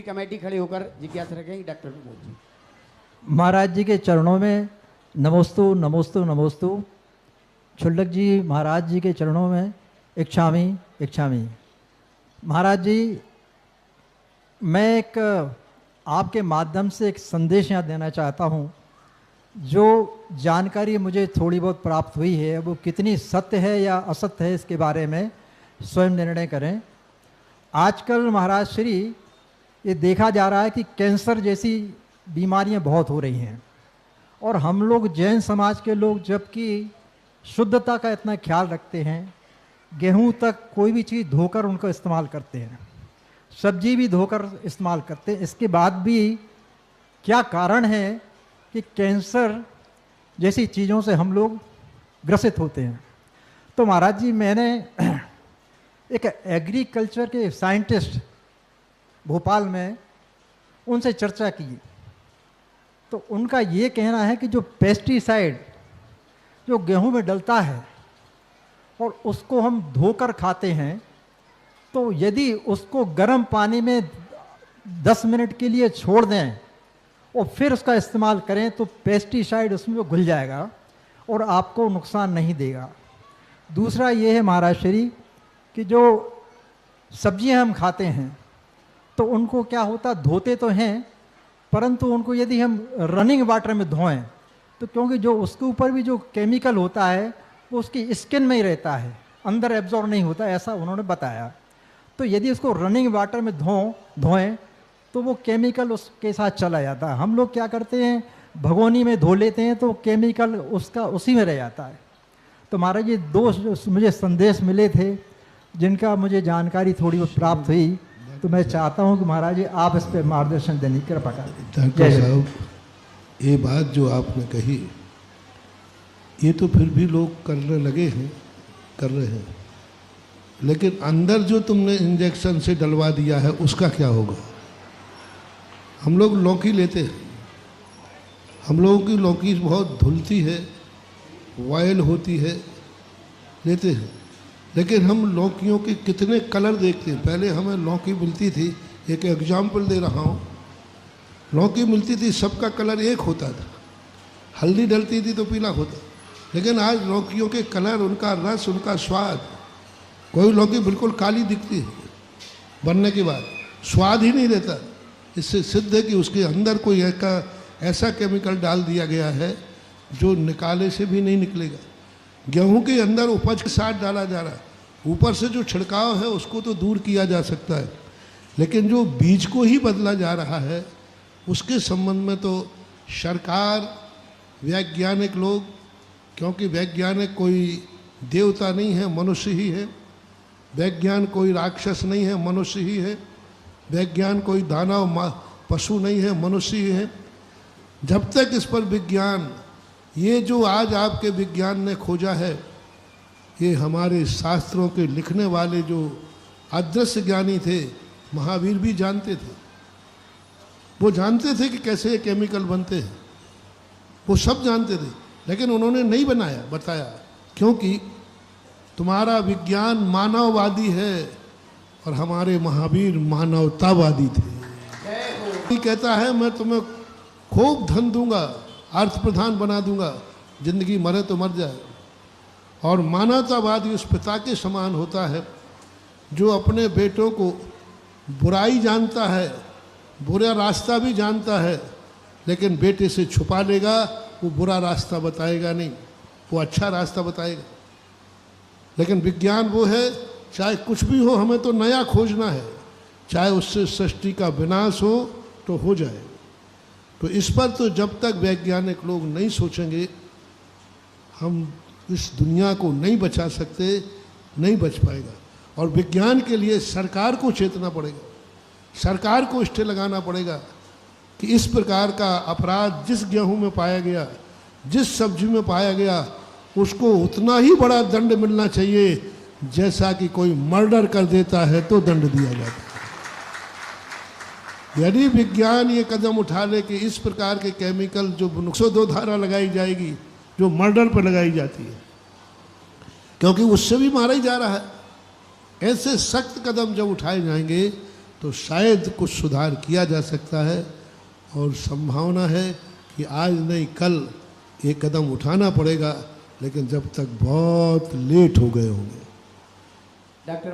Committee खड़े होकर जिज्ञासा रखेंगे। डॉक्टर प्रमोद जी महाराज जी के चरणों में नमोस्तु नमोस्तु नमोस्तु। क्षुल्लक जी महाराज जी के चरणों में इच्छामी इच्छामी। महाराज जी, मैं एक आपके माध्यम से एक संदेश यहाँ देना चाहता हूँ। जो जानकारी मुझे थोड़ी बहुत प्राप्त हुई है वो कितनी सत्य है या असत्य है इसके बारे में स्वयं निर्णय करें। आजकल महाराज श्री ये देखा जा रहा है कि कैंसर जैसी बीमारियां बहुत हो रही हैं और हम लोग जैन समाज के लोग जबकि शुद्धता का इतना ख्याल रखते हैं, गेहूं तक कोई भी चीज़ धोकर उनको इस्तेमाल करते हैं, सब्जी भी धोकर इस्तेमाल करते हैं, इसके बाद भी क्या कारण है कि कैंसर जैसी चीज़ों से हम लोग ग्रसित होते हैं। तो महाराज जी, मैंने एक एग्रीकल्चर के साइंटिस्ट भोपाल में उनसे चर्चा की तो उनका ये कहना है कि जो पेस्टिसाइड जो गेहूं में डलता है और उसको हम धोकर खाते हैं, तो यदि उसको गर्म पानी में 10 मिनट के लिए छोड़ दें और फिर उसका इस्तेमाल करें तो पेस्टिसाइड उसमें घुल जाएगा और आपको नुकसान नहीं देगा। दूसरा ये है महाराज श्री कि जो सब्जियां हम खाते हैं तो उनको क्या होता, धोते तो हैं परंतु उनको यदि हम रनिंग वाटर में धोएं तो क्योंकि जो उसके ऊपर भी जो केमिकल होता है वो उसकी स्किन में ही रहता है, अंदर एब्जॉर्ब नहीं होता, ऐसा उन्होंने बताया। तो यदि उसको रनिंग वाटर में धोएं तो वो केमिकल उसके साथ चला जाता है। हम लोग क्या करते हैं, भगोनी में धो लेते हैं तो केमिकल उसका उसी में रह जाता है। तो महाराज ये 2 मुझे संदेश मिले थे जिनका मुझे जानकारी थोड़ी बहुत प्राप्त हुई, तो मैं चाहता हूं कि महाराज जी आप इस पर मार्गदर्शन देने की कृपा करें। डॉक्टर साहब, ये बात जो आपने कही ये तो फिर भी लोग करने लगे हैं, कर रहे हैं, लेकिन अंदर जो तुमने इंजेक्शन से डलवा दिया है उसका क्या होगा? हम लोग लौकी लेते हैं, हम लोगों की लौकी बहुत धुलती है, वायल होती है, लेते हैं, लेकिन हम लौकियों के कितने कलर देखते हैं। पहले हमें लौकी मिलती थी, एक एग्जाम्पल दे रहा हूँ, लौकी मिलती थी सबका कलर एक होता था, हल्दी डलती थी तो पीला होता, लेकिन आज लौकियों के कलर, उनका रस, उनका स्वाद, कोई लौकी बिल्कुल काली दिखती है बनने के बाद, स्वाद ही नहीं रहता। इससे सिद्ध है कि उसके अंदर कोई ऐसा केमिकल डाल दिया गया है जो निकाले से भी नहीं निकलेगा। गेहूं के अंदर उपज के साथ डाला जा रहा है, ऊपर से जो छिड़काव है उसको तो दूर किया जा सकता है, लेकिन जो बीज को ही बदला जा रहा है उसके संबंध में तो सरकार, वैज्ञानिक लोग, क्योंकि वैज्ञानिक कोई देवता नहीं है, मनुष्य ही है, वैज्ञान कोई राक्षस नहीं है, मनुष्य ही है, वैज्ञान कोई दानव पशु नहीं है, मनुष्य ही है। जब तक इस पर विज्ञान, ये जो आज आपके विज्ञान ने खोजा है, ये हमारे शास्त्रों के लिखने वाले जो अदृश्य ज्ञानी थे, महावीर भी जानते थे, वो जानते थे कि कैसे ये केमिकल बनते हैं, वो सब जानते थे, लेकिन उन्होंने नहीं बताया, क्योंकि तुम्हारा विज्ञान मानववादी है और हमारे महावीर मानवतावादी थे। ये कहता है मैं तुम्हें खूब धन दूंगा, अर्थ प्रधान बना दूंगा, जिंदगी मरे तो मर जाए। और मानवतावादी उस पिता के समान होता है जो अपने बेटों को बुराई जानता है, बुरा रास्ता भी जानता है, लेकिन बेटे से छुपा लेगा, वो बुरा रास्ता बताएगा नहीं, वो अच्छा रास्ता बताएगा। लेकिन विज्ञान वो है, चाहे कुछ भी हो हमें तो नया खोजना है, चाहे उससे सृष्टि का विनाश हो जाए। तो इस पर तो जब तक वैज्ञानिक लोग नहीं सोचेंगे हम इस दुनिया को नहीं बचा सकते, नहीं बच पाएगा। और विज्ञान के लिए सरकार को चेतना पड़ेगा, सरकार को स्टे लगाना पड़ेगा कि इस प्रकार का अपराध जिस गेहूं में पाया गया, जिस सब्जी में पाया गया, उसको उतना ही बड़ा दंड मिलना चाहिए जैसा कि कोई मर्डर कर देता है तो दंड दिया जाता है। यदि विज्ञान ये कदम उठा ले कि इस प्रकार के केमिकल जो 102 धारा लगाई जाएगी जो मर्डर पर लगाई जाती है, क्योंकि उससे भी मारा ही जा रहा है, ऐसे सख्त कदम जब उठाए जाएंगे तो शायद कुछ सुधार किया जा सकता है, और संभावना है कि आज नहीं कल ये कदम उठाना पड़ेगा, लेकिन जब तक बहुत लेट हो गए होंगे। डॉक्टर